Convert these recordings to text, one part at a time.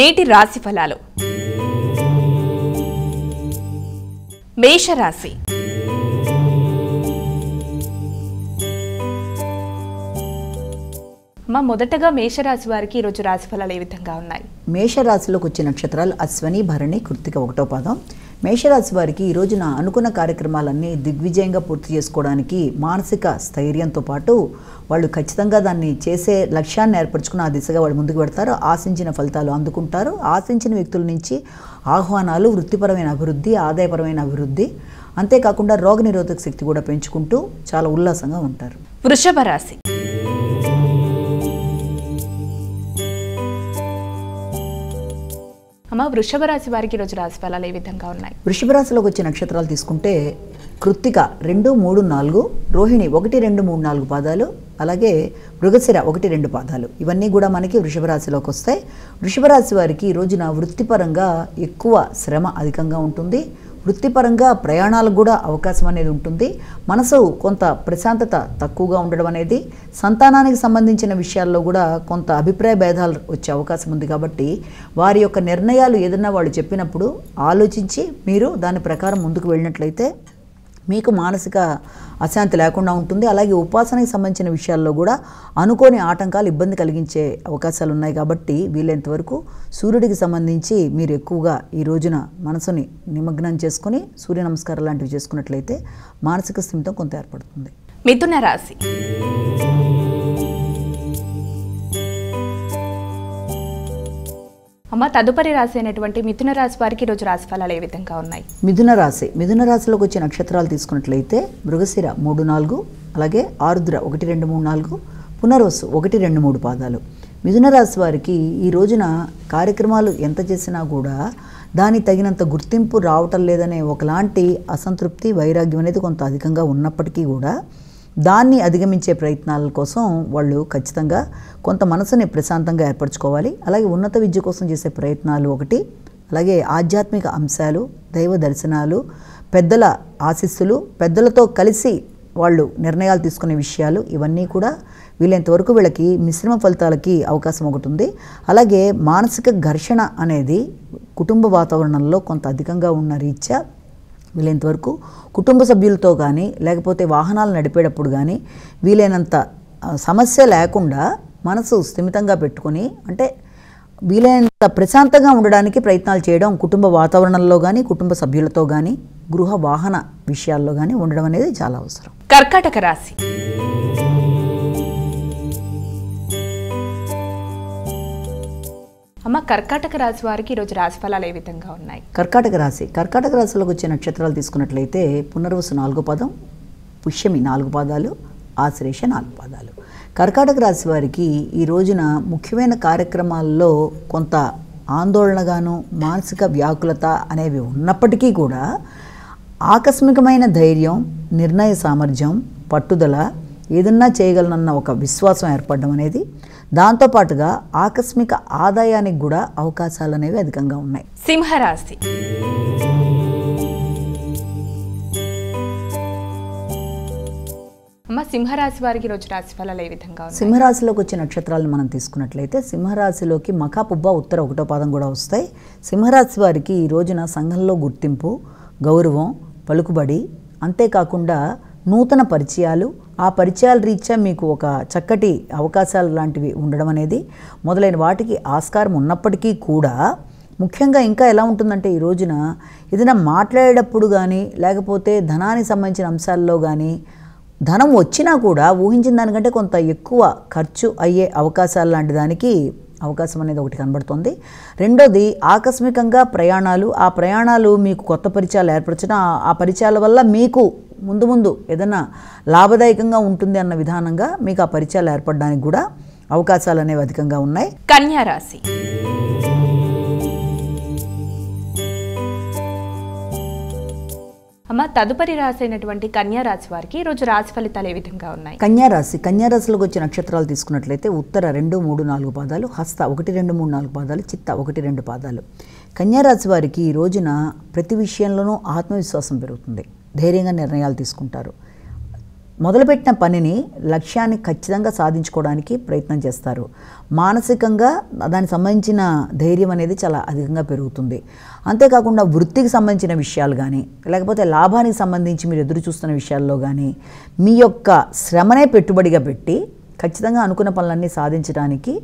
నేటి రాశి ఫలాలు. మేషరాశి. మొదటగా మేషరాశి వారికి ఈరోజు రాశి ఫలాలు ఏ విధంగా ఉన్నాయి? మేషరాశిలోకి వచ్చే నక్షత్రాలు అశ్వని, భరణి, కృత్తిక 1వ పాదం. మేషరాశి వారికి ఈ రోజున అనుకున్న కార్యక్రమాలన్నీ దిగ్విజయంగా పూర్తి చేసుకోవడానికి మానసిక స్థైర్యంతో పాటు వాళ్ళు ఖచ్చితంగా దాన్ని చేసే లక్ష్యాన్ని ఏర్పరచుకుని ఆ దిశగా వాళ్ళు ముందుకు పెడతారు. ఆశించిన ఫలితాలు అందుకుంటారు. ఆశించిన వ్యక్తుల నుంచి ఆహ్వానాలు, వృత్తిపరమైన అభివృద్ధి, ఆదాయపరమైన అభివృద్ధి, అంతేకాకుండా రోగనిరోధక శక్తి కూడా పెంచుకుంటూ చాలా ఉల్లాసంగా ఉంటారు. వృషభ రాశి. వృషభ రాశి వారికి ఈరోజు రాశి ఫలాలు ఏ విధంగా ఉన్నాయి? వృషభ రాశిలోకి వచ్చే నక్షత్రాలు తీసుకుంటే కృత్తిక 2, 3, 4, రోహిణి 1, 2, 3, 4 పాదాలు, అలాగే మృగశిర 1, 2 పాదాలు, ఇవన్నీ కూడా మనకి వృషభ రాశిలోకి వస్తాయి. వృషభ రాశి వారికి ఈ రోజున వృత్తిపరంగా ఎక్కువ శ్రమ అధికంగా ఉంటుంది. వృత్తిపరంగా ప్రయాణాలకు కూడా అవకాశం అనేది ఉంటుంది. మనసు కొంత ప్రశాంతత తక్కువగా ఉండడం అనేది, సంతానానికి సంబంధించిన విషయాల్లో కూడా కొంత అభిప్రాయ భేదాలు వచ్చే అవకాశం ఉంది. కాబట్టి వారి యొక్క నిర్ణయాలు ఏదన్నా వాళ్ళు చెప్పినప్పుడు ఆలోచించి మీరు దాని ప్రకారం ముందుకు వెళ్ళినట్లయితే మీకు మానసిక అశాంతి లేకుండా ఉంటుంది. అలాగే ఉపాసనకి సంబంధించిన విషయాల్లో కూడా అనుకోని ఆటంకాలు ఇబ్బంది కలిగించే అవకాశాలు ఉన్నాయి. కాబట్టి వీలైనంతవరకు సూర్యుడికి సంబంధించి మీరు ఎక్కువగా ఈ రోజున మనసుని నిమగ్నం చేసుకుని సూర్య నమస్కారాలు లాంటివి చేసుకున్నట్లయితే మానసిక స్థిమితం కొంత ఏర్పడుతుంది. మిథున రాశి. తదుపరి రాశి అయినటువంటి మిథున రాశి వారికి ఈరోజు రాశి ఫలాలు ఏ విధంగా ఉన్నాయి? మిథున రాశిలోకి వచ్చే నక్షత్రాలు తీసుకున్నట్లయితే మృగశిర 3, 4, అలాగే ఆరుద్ర 1, 2, 3, 4, పునర్వసు 1, 2, 3 పాదాలు. మిథున రాశి వారికి ఈ రోజున కార్యక్రమాలు ఎంత చేసినా కూడా దాని తగినంత గుర్తింపు రావటం లేదనే ఒకలాంటి అసంతృప్తి, వైరాగ్యం అనేది కొంత అధికంగా ఉన్నప్పటికీ కూడా దాన్ని అధిగమించే ప్రయత్నాల కోసం వాళ్ళు ఖచ్చితంగా కొంత మనసుని ప్రశాంతంగా ఏర్పరచుకోవాలి. అలాగే ఉన్నత విద్య కోసం చేసే ప్రయత్నాలు ఒకటి, అలాగే ఆధ్యాత్మిక అంశాలు, దైవ దర్శనాలు, పెద్దల ఆశీస్సులు, పెద్దలతో కలిసి వాళ్ళు నిర్ణయాలు తీసుకునే విషయాలు, ఇవన్నీ కూడా వీలైనంతవరకు వీళ్ళకి మిశ్రమ ఫలితాలకి అవకాశం ఒకటి ఉంది. అలాగే మానసిక ఘర్షణ అనేది కుటుంబ వాతావరణంలో కొంత అధికంగా ఉన్న రీత్యా వీలైనంతవరకు కుటుంబ సభ్యులతో కానీ లేకపోతే వాహనాలు నడిపేటప్పుడు కానీ వీలైనంత సమస్య లేకుండా మనసు స్థిమితంగా పెట్టుకొని, అంటే వీలైనంత ప్రశాంతంగా ఉండడానికి ప్రయత్నాలు చేయడం, కుటుంబ వాతావరణంలో కానీ కుటుంబ సభ్యులతో కానీ గృహ వాహన విషయాల్లో కానీ ఉండడం అనేది చాలా అవసరం. కర్కాటక రాశి. కర్కాటక రాశి వారికి ఈరోజు రాశి ఫలాలు ఏ విధంగా ఉన్నాయి? కర్కాటక రాశిలోకి వచ్చే నక్షత్రాలు తీసుకున్నట్లయితే పునర్వసు 4వ పాదం, పుష్యమి 4 పాదాలు, ఆశ్లేష 4 పాదాలు. కర్కాటక రాశి వారికి ఈ రోజున ముఖ్యమైన కార్యక్రమాల్లో కొంత ఆందోళనగాను మానసిక వ్యాకులత అనేవి ఉన్నప్పటికీ కూడా ఆకస్మికమైన ధైర్యం, నిర్ణయ సామర్థ్యం, పట్టుదల, ఏదన్నా చేయగలనన్న ఒక విశ్వాసం ఏర్పడడం అనేది, దాంతోపాటుగా ఆకస్మిక ఆదాయానికి కూడా అవకాశాలు అనేవి అధికంగా ఉన్నాయి. సింహరాశి. సింహరాశి వారికి ఈరోజు రాశి ఫలాలు ఏ విధంగా ఉన్నాయి? సింహరాశిలోకి వచ్చే నక్షత్రాలను మనం తీసుకున్నట్లయితే సింహరాశిలోకి మఖ, పుబ్బ, ఉత్తర 1వ పాదం కూడా వస్తాయి. సింహరాశి వారికి ఈ రోజున సంఘంలో గుర్తింపు, గౌరవం, పలుకుబడి, అంతేకాకుండా నూతన పరిచయాలు, ఆ పరిచయాల రీత్యా మీకు ఒక చక్కటి అవకాశాలు లాంటివి ఉండడం అనేది మొదలైన వాటికి ఆస్కారం ఉన్నప్పటికీ కూడా ముఖ్యంగా ఇంకా ఎలా ఉంటుందంటే ఈ రోజున ఏదైనా మాట్లాడేటప్పుడు కానీ లేకపోతే ధనానికి సంబంధించిన అంశాల్లో కానీ ధనం వచ్చినా కూడా ఊహించిన దానికంటే కొంత ఎక్కువ ఖర్చు అయ్యే అవకాశాలు లాంటి దానికి అవకాశం అనేది ఒకటి కనబడుతుంది. రెండోది ఆకస్మికంగా ప్రయాణాలు, ఆ ప్రయాణాలు మీకు కొత్త పరిచయాలు ఏర్పరచడం, ఆ పరిచయాల వల్ల మీకు ముందు ఏదైనా లాభదాయకంగా ఉంటుంది అన్న విధానంగా మీకు ఆ పరిచయాలు ఏర్పడడానికి కూడా అవకాశాలు అనేవి అధికంగా ఉన్నాయి. కన్యా రాశి. తదుపరి రాశి అయినటువంటి కన్యా రాశి వారికి ఈరోజు రాశి ఫలితాలు ఏ విధంగా ఉన్నాయి? కన్యా రాశిలోకి వచ్చే నక్షత్రాలు తీసుకున్నట్లయితే ఉత్తర 2, 3, 4 పాదాలు, హస్త 1, 2, 3, 4 పాదాలు, చిత్త 1, 2 పాదాలు. కన్యా రాశి వారికి ఈ రోజున ప్రతి విషయంలోనూ ఆత్మవిశ్వాసం పెరుగుతుంది. ధైర్యంగా నిర్ణయాలు తీసుకుంటారు. మొదలుపెట్టిన పనిని లక్ష్యాన్ని ఖచ్చితంగా సాధించుకోవడానికి ప్రయత్నం చేస్తారు. మానసికంగా దానికి సంబంధించిన ధైర్యం అనేది చాలా అధికంగా పెరుగుతుంది. అంతేకాకుండా వృత్తికి సంబంధించిన విషయాలు కానీ లేకపోతే లాభానికి సంబంధించి మీరు ఎదురు చూస్తున్న విషయాల్లో కానీ మీ యొక్క శ్రమనే పెట్టుబడిగా పెట్టి ఖచ్చితంగా అనుకున్న పనులన్నీ సాధించడానికి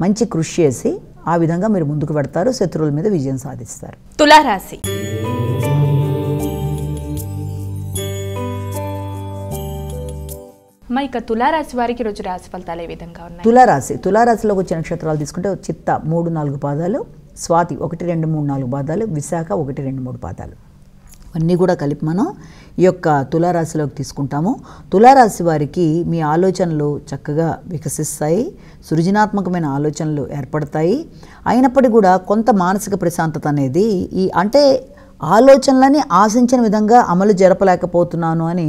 మంచి కృషి చేసి ఆ విధంగా మీరు ముందుకు పెడతారు, శత్రువుల మీద విజయం సాధిస్తారు. తులారాశి. ఇక తులారాశి వారికి రోజు రాశి ఫలితాలు ఏ విధంగా ఉన్నాయి? తులారాశిలోకి వచ్చే నక్షత్రాలు తీసుకుంటే చిత్త 3-4 పాదాలు, స్వాతి 1-2-3-4 పాదాలు, విశాఖ 1-2-3 పాదాలు అన్నీ కూడా కలిపి మనం ఈ యొక్క తులారాశిలోకి తీసుకుంటాము. తులారాశి వారికి మీ ఆలోచనలు చక్కగా వికసిస్తాయి, సృజనాత్మకమైన ఆలోచనలు ఏర్పడతాయి. అయినప్పటికీ కూడా కొంత మానసిక ప్రశాంతత అనేది అంటే ఆలోచనలని ఆశించిన విధంగా అమలు జరపలేకపోతున్నాను అని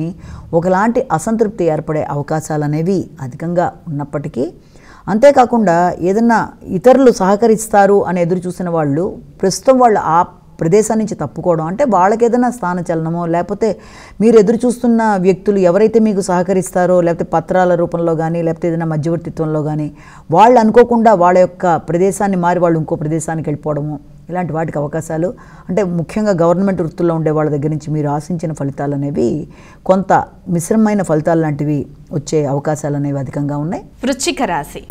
ఒకలాంటి అసంతృప్తి ఏర్పడే అవకాశాలు అనేవి అధికంగా ఉన్నప్పటికీ, అంతేకాకుండా ఏదన్నా ఇతరులు సహకరిస్తారు అని ఎదురు చూసిన వాళ్ళు ప్రస్తుతం వాళ్ళు ఆ ప్రదేశం నుంచి తప్పుకోవడం, అంటే వాళ్ళకి ఏదైనా స్థానచలనమో లేకపోతే మీరు ఎదురు చూస్తున్న వ్యక్తులు ఎవరైతే మీకు సహకరిస్తారో లేకపోతే పత్రాల రూపంలో కానీ లేకపోతే ఏదైనా మధ్యవర్తిత్వంలో కానీ వాళ్ళు అనుకోకుండా వాళ్ళ యొక్క ప్రదేశాన్ని మారి వాళ్ళు ఇంకో ప్రదేశానికి వెళ్ళిపోవడము, ఇలాంటి వాటికి అవకాశాలు, అంటే ముఖ్యంగా గవర్నమెంట్ వృత్తుల్లో ఉండే వాళ్ళ దగ్గర నుంచి మీరు ఆశించిన ఫలితాలు అనేవి కొంత మిశ్రమమైన ఫలితాలు లాంటివి వచ్చే అవకాశాలు అనేవి అధికంగా ఉన్నాయి. వృశ్చిక రాశి.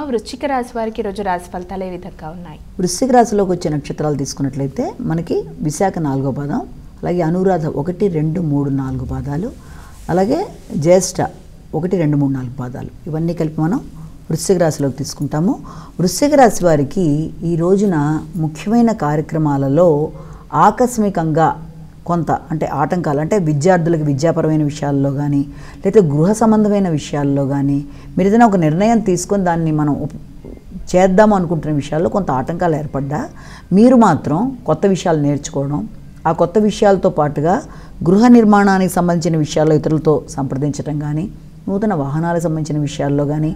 వృశ్చిక రాశి వారికి రోజు రాశి ఫలితాలు ఏ విధంగా ఉన్నాయి? వృశ్చిక రాశిలోకి వచ్చే నక్షత్రాలు తీసుకున్నట్లయితే మనకి విశాఖ 4వ పాదం, అలాగే అనురాధ 1-2-3-4 పాదాలు, అలాగే జ్యేష్ఠ 1-2-3-4 పాదాలు ఇవన్నీ కలిపి మనం వృశ్చిక రాశిలోకి తీసుకుంటాము. వృశ్చిక రాశి వారికి ఈ రోజున ముఖ్యమైన కార్యక్రమాలలో ఆకస్మికంగా కొంత అంటే ఆటంకాలు, అంటే విద్యార్థులకు విద్యాపరమైన విషయాల్లో కానీ లేకపోతే గృహ సంబంధమైన విషయాల్లో కానీ మీరు ఏదైనా ఒక నిర్ణయం తీసుకొని దాన్ని మనం చేద్దాము అనుకుంటున్న విషయాల్లో కొంత ఆటంకాలు ఏర్పడ్డా మీరు మాత్రం కొత్త విషయాలు నేర్చుకోవడం, ఆ కొత్త విషయాలతో పాటుగా గృహ నిర్మాణానికి సంబంధించిన విషయాల్లో ఇతరులతో సంప్రదించడం కానీ, నూతన వాహనాలకు సంబంధించిన విషయాల్లో కానీ,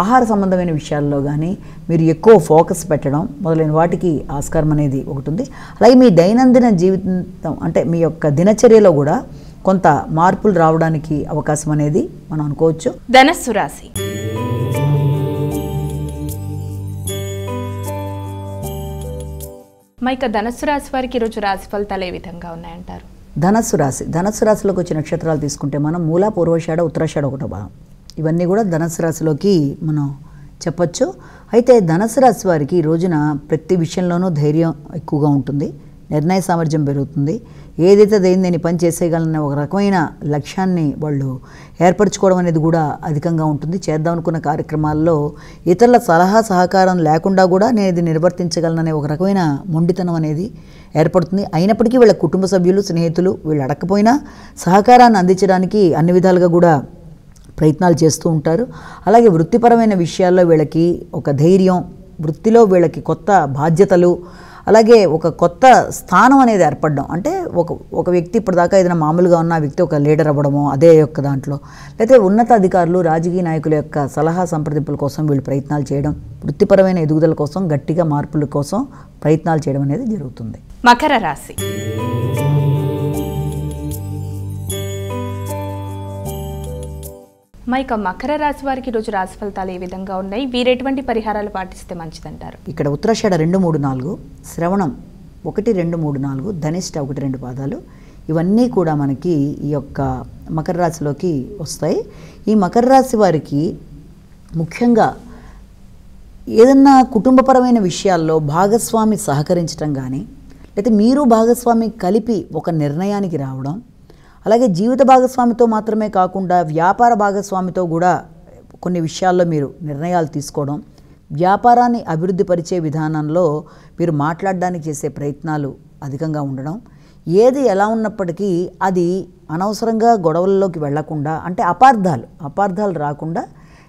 ఆహార సంబంధమైన విషయాల్లో కానీ మీరు ఎక్కువ ఫోకస్ పెట్టడం మొదలైన వాటికి ఆస్కారం అనేది ఒకటి ఉంది. అలాగే మీ దైనందిన జీవితం అంటే మీ యొక్క దినచర్యలో కూడా కొంత మార్పులు రావడానికి అవకాశం అనేది మనం అనుకోవచ్చు. ధనస్సు రాశి. ఇక ధనస్సు రాశి వారికి రోజు రాశి ఫలితాలు ఏ విధంగా ఉన్నాయంటారు? ధనస్సు రాశిలోకి వచ్చే నక్షత్రాలు తీసుకుంటే మనం మూల, పూర్వాషాఢ, ఉత్తరాషాఢ 1వ భాగం ఇవన్నీ కూడా ధనస్సు రాశిలోకి మనం చెప్పచ్చు. అయితే ధనస్సు రాశి వారికి ఈ రోజున ప్రతి విషయంలోనూ ధైర్యం ఎక్కువగా ఉంటుంది, నిర్ణయ సామర్థ్యం పెరుగుతుంది. ఏదైతే దేని పని చేసేయగలనే ఒక రకమైన లక్ష్యాన్ని వాళ్ళు ఏర్పరచుకోవడం అనేది కూడా అధికంగా ఉంటుంది. చేద్దాం అనుకున్న కార్యక్రమాల్లో ఇతరుల సలహా సహకారం లేకుండా కూడా నేను ఇది నిర్వర్తించగలననే ఒక రకమైన మొండితనం అనేది ఏర్పడుతుంది. అయినప్పటికీ వీళ్ళ కుటుంబ సభ్యులు, స్నేహితులు వీళ్ళు అడగకపోయినా సహకారాన్ని అందించడానికి అన్ని విధాలుగా కూడా ప్రయత్నాలు చేస్తూ ఉంటారు. అలాగే వృత్తిపరమైన విషయాల్లో వీళ్ళకి ఒక ధైర్యం, వృత్తిలో వీళ్ళకి కొత్త బాధ్యతలు, అలాగే ఒక కొత్త స్థానం అనేది ఏర్పడడం, అంటే ఒక వ్యక్తి ఇప్పటిదాకా ఏదైనా మామూలుగా ఉన్న వ్యక్తి ఒక లీడర్ అవ్వడము అదే యొక్క దాంట్లో, లేకపోతే ఉన్నత అధికారులు, రాజకీయ నాయకుల యొక్క సలహా సంప్రదింపుల కోసం వీళ్ళు ప్రయత్నాలు చేయడం, వృత్తిపరమైన ఎదుగుదల కోసం గట్టిగా మార్పుల కోసం ప్రయత్నాలు చేయడం అనేది జరుగుతుంది. మకర రాశి. ఇక మకర రాశి వారికి రోజు రాశి ఫలితాలు ఏ విధంగా ఉన్నాయి? వీరు ఎటువంటి పరిహారాలు పాటిస్తే మంచిదంటారు? ఇక్కడ ఉత్తరాషాఢ 2-3-4, శ్రవణం 1-2-3-4, ధనిష్ట 1-2 పాదాలు ఇవన్నీ కూడా మనకి ఈ యొక్క మకర రాశిలోకి వస్తాయి. ఈ మకర రాశి వారికి ముఖ్యంగా ఏదన్నా కుటుంబపరమైన విషయాల్లో భాగస్వామి సహకరించడం కానీ, లేకపోతే మీరు భాగస్వామి కలిపి ఒక నిర్ణయానికి రావడం, అలాగే జీవిత భాగస్వామితో మాత్రమే కాకుండా వ్యాపార భాగస్వామితో కూడా కొన్ని విషయాల్లో మీరు నిర్ణయాలు తీసుకోవడం, వ్యాపారాన్ని అభివృద్ధి పరిచే విధానంలో మీరు మాట్లాడడానికి చేసే ప్రయత్నాలు అధికంగా ఉండడం, ఏది ఎలా ఉన్నప్పటికీ అది అనవసరంగా గొడవల్లోకి వెళ్లకుండా, అంటే అపార్థాలు రాకుండా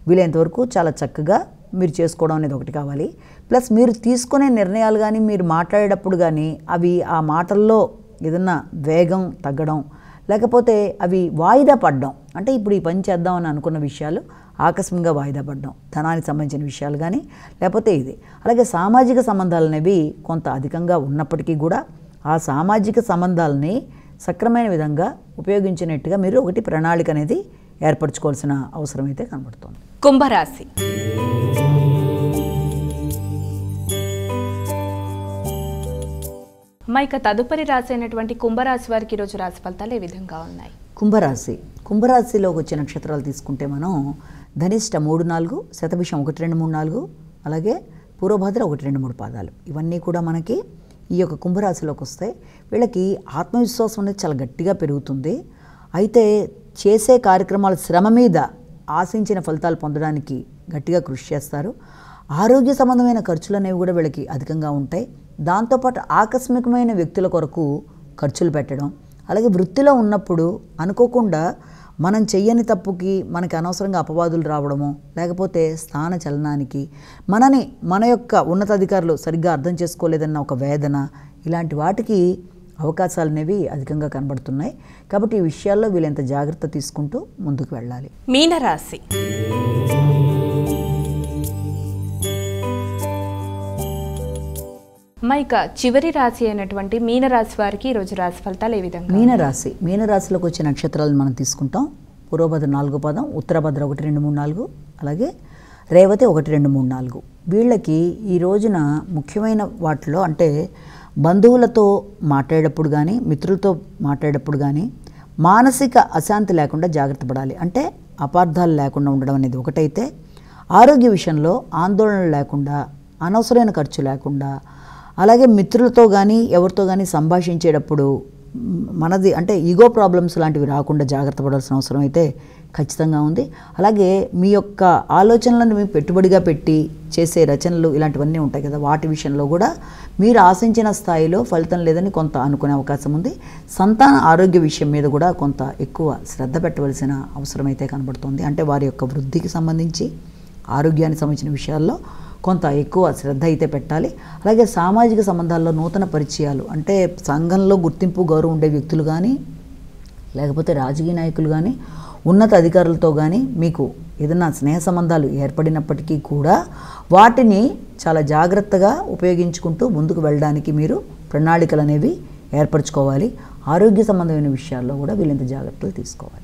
వీలైనంతవరకు చాలా చక్కగా మీరు చేసుకోవడం అనేది ఒకటి కావాలి. ప్లస్ మీరు తీసుకునే నిర్ణయాలు కానీ మీరు మాట్లాడేటప్పుడు కానీ అవి ఆ మాటల్లో ఏదన్నా వేగం తగ్గడం, లేకపోతే అవి వాయిదా పడడం, అంటే ఇప్పుడు ఈ పని చేద్దామని అనుకున్న విషయాలు ఆకస్మికంగా వాయిదా పడడం, ధనానికి సంబంధించిన విషయాలు కానీ లేకపోతే ఇది. అలాగే సామాజిక సంబంధాలు అనేవి కొంత అధికంగా ఉన్నప్పటికీ కూడా ఆ సామాజిక సంబంధాలని సక్రమైన విధంగా ఉపయోగించినట్టుగా మీరు ఒకటి ప్రణాళిక అనేది ఏర్పరచుకోవాల్సిన అవసరం అయితే కనబడుతుంది. కుంభరాశి. ఇక తదుపరి రాశి అయినటువంటి కుంభరాశి వారికి ఈరోజు రాశి ఫలితాలు ఏ విధంగా ఉన్నాయి? కుంభరాశిలోకి వచ్చే నక్షత్రాలు తీసుకుంటే మనం ధనిష్ట 3-4, శతభిషం 1-2-3-4, అలాగే పూర్వభద్ర 1-2-3 పాదాలు, ఇవన్నీ కూడా మనకి ఈ యొక్క కుంభరాశిలోకి వస్తాయి. వీళ్ళకి ఆత్మవిశ్వాసం అనేది చాలా గట్టిగా పెరుగుతుంది. అయితే చేసే కార్యక్రమాల శ్రమ మీద ఆశించిన ఫలితాలు పొందడానికి గట్టిగా కృషి చేస్తారు. ఆరోగ్య సంబంధమైన ఖర్చులు అనేవి కూడా వీళ్ళకి అధికంగా ఉంటాయి. దాంతోపాటు ఆకస్మికమైన వ్యక్తుల కొరకు ఖర్చులు పెట్టడం, అలాగే వృత్తిలో ఉన్నప్పుడు అనుకోకుండా మనం చెయ్యని తప్పుకి మనకి అనవసరంగా అపవాదులు రావడము, లేకపోతే స్థాన చలనానికి మన యొక్క ఉన్నతాధికారులు సరిగ్గా అర్థం చేసుకోలేదన్న ఒక వేదన, ఇలాంటి వాటికి అవకాశాలు అనేవి అధికంగా కనబడుతున్నాయి. కాబట్టి ఈ విషయాల్లో వీళ్ళంత జాగ్రత్త తీసుకుంటూ ముందుకు వెళ్ళాలి. మీనరాశి. ఇక చివరి రాశి అయినటువంటి మీనరాశి వారికి ఈరోజు రాశి ఫలితాలు ఏ విధంగా? మీనరాశిలోకి వచ్చే నక్షత్రాలను మనం తీసుకుంటాం. పూర్వభద్ర 4 పాదం, ఉత్తరభద్ర 1-2-3-4, అలాగే రేవతి 1-2-3-4. వీళ్ళకి ఈ రోజున ముఖ్యమైన వాటిలో అంటే బంధువులతో మాట్లాడేటప్పుడు కానీ, మిత్రులతో మాట్లాడేటప్పుడు కానీ మానసిక అశాంతి లేకుండా జాగ్రత్త పడాలి. అంటే అపార్థాలు లేకుండా ఉండడం అనేది ఒకటైతే, ఆరోగ్య విషయంలో ఆందోళన లేకుండా, అనవసరమైన ఖర్చు లేకుండా, అలాగే మిత్రులతో కానీ ఎవరితో కానీ సంభాషించేటప్పుడు మనది అంటే ఈగో ప్రాబ్లమ్స్ లాంటివి రాకుండా జాగ్రత్త పడాల్సిన అవసరం అయితే ఖచ్చితంగా ఉంది. అలాగే మీ యొక్క ఆలోచనలను మీ పెట్టుబడిగా పెట్టి చేసే రచనలు ఇలాంటివన్నీ ఉంటాయి కదా, వాటి విషయంలో కూడా మీరు ఆశించిన స్థాయిలో ఫలితం లేదని కొంత అనుకునే అవకాశం ఉంది. సంతాన ఆరోగ్య విషయం మీద కూడా కొంత ఎక్కువ శ్రద్ధ పెట్టవలసిన అవసరం అయితే కనబడుతుంది. అంటే వారి యొక్క వృద్ధికి సంబంధించి, ఆరోగ్యానికి సంబంధించిన విషయాల్లో కొంత ఎక్కువ శ్రద్ధ అయితే పెట్టాలి. అలాగే సామాజిక సంబంధాల్లో నూతన పరిచయాలు, అంటే సంఘంలో గుర్తింపు గౌరవం ఉండే వ్యక్తులు కానీ, లేకపోతే రాజకీయ నాయకులు కానీ, ఉన్నత అధికారులతో కానీ మీకు ఏదైనా స్నేహ సంబంధాలు ఏర్పడినప్పటికీ కూడా వాటిని చాలా జాగ్రత్తగా ఉపయోగించుకుంటూ ముందుకు వెళ్ళడానికి మీరు ప్రణాళికలు అనేవి ఏర్పరచుకోవాలి. ఆరోగ్య సంబంధమైన విషయాల్లో కూడా వీళ్ళంత జాగ్రత్తలు తీసుకోవాలి.